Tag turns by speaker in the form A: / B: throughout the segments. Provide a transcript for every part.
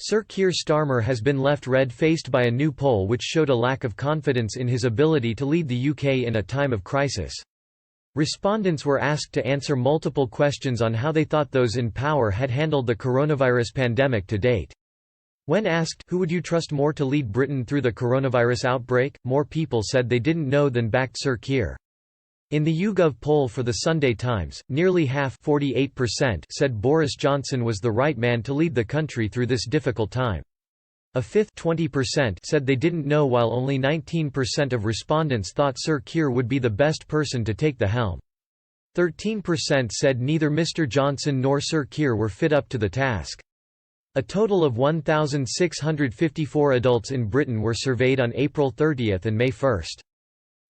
A: Sir Keir Starmer has been left red-faced by a new poll which showed a lack of confidence in his ability to lead the UK in a time of crisis. Respondents were asked to answer multiple questions on how they thought those in power had handled the coronavirus pandemic to date. When asked, who would you trust more to lead Britain through the coronavirus outbreak, more people said they didn't know than backed Sir Keir. In the YouGov poll for the Sunday Times, nearly half 48% said Boris Johnson was the right man to lead the country through this difficult time. A fifth 20% said they didn't know, while only 19% of respondents thought Sir Keir would be the best person to take the helm. 13% said neither Mr Johnson nor Sir Keir were fit up to the task. A total of 1,654 adults in Britain were surveyed on April 30 and May 1.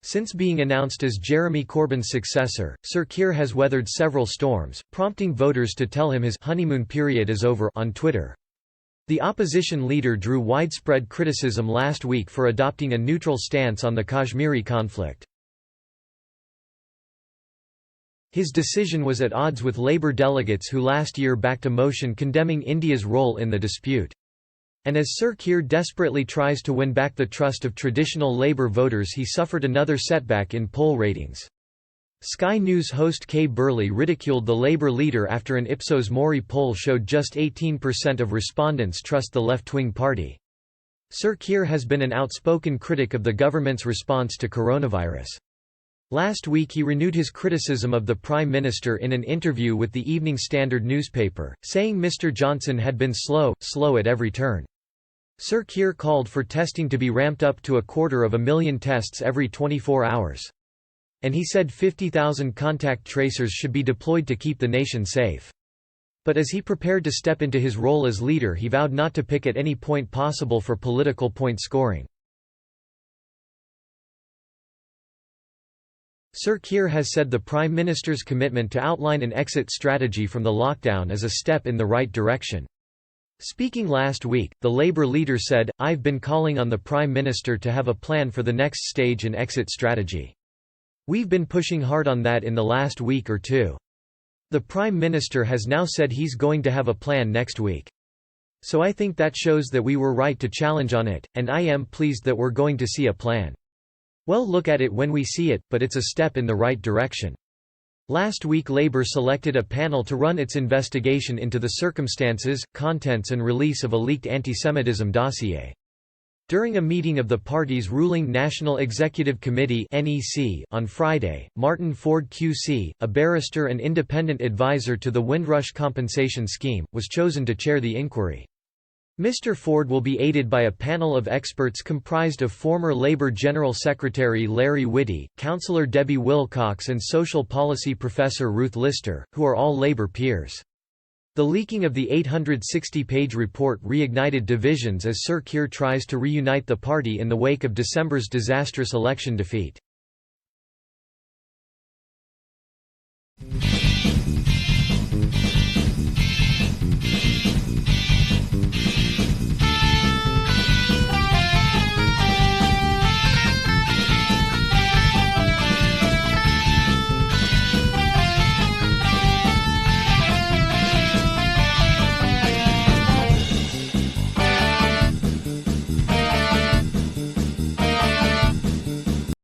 A: Since being announced as Jeremy Corbyn's successor, Sir Keir has weathered several storms, prompting voters to tell him his honeymoon period is over on Twitter. The opposition leader drew widespread criticism last week for adopting a neutral stance on the Kashmiri conflict. His decision was at odds with Labour delegates who last year backed a motion condemning India's role in the dispute. And as Sir Keir desperately tries to win back the trust of traditional Labour voters, he suffered another setback in poll ratings. Sky News host Kay Burley ridiculed the Labour leader after an Ipsos Mori poll showed just 18% of respondents trust the left-wing party. Sir Keir has been an outspoken critic of the government's response to coronavirus. Last week he renewed his criticism of the Prime Minister in an interview with the Evening Standard newspaper, saying Mr Johnson had been slow at every turn. Sir Keir called for testing to be ramped up to 250,000 tests every 24 hours. And he said 50,000 contact tracers should be deployed to keep the nation safe. But as he prepared to step into his role as leader, he vowed not to pick at any point possible for political point scoring. Sir Keir has said the Prime Minister's commitment to outline an exit strategy from the lockdown is a step in the right direction. Speaking last week, the Labour leader said, "I've been calling on the Prime Minister to have a plan for the next stage and exit strategy. We've been pushing hard on that in the last week or two. The Prime Minister has now said he's going to have a plan next week. So I think that shows that we were right to challenge on it, and I am pleased that we're going to see a plan. We'll look at it when we see it, but it's a step in the right direction." Last week Labour selected a panel to run its investigation into the circumstances, contents and release of a leaked antisemitism dossier. During a meeting of the party's ruling National Executive Committee on Friday, Martin Ford QC, a barrister and independent advisor to the Windrush compensation scheme, was chosen to chair the inquiry. Mr. Ford will be aided by a panel of experts comprised of former Labour General Secretary Larry Whitty, Councillor Debbie Wilcox and social policy professor Ruth Lister, who are all Labour peers. The leaking of the 860-page report reignited divisions as Sir Keir tries to reunite the party in the wake of December's disastrous election defeat.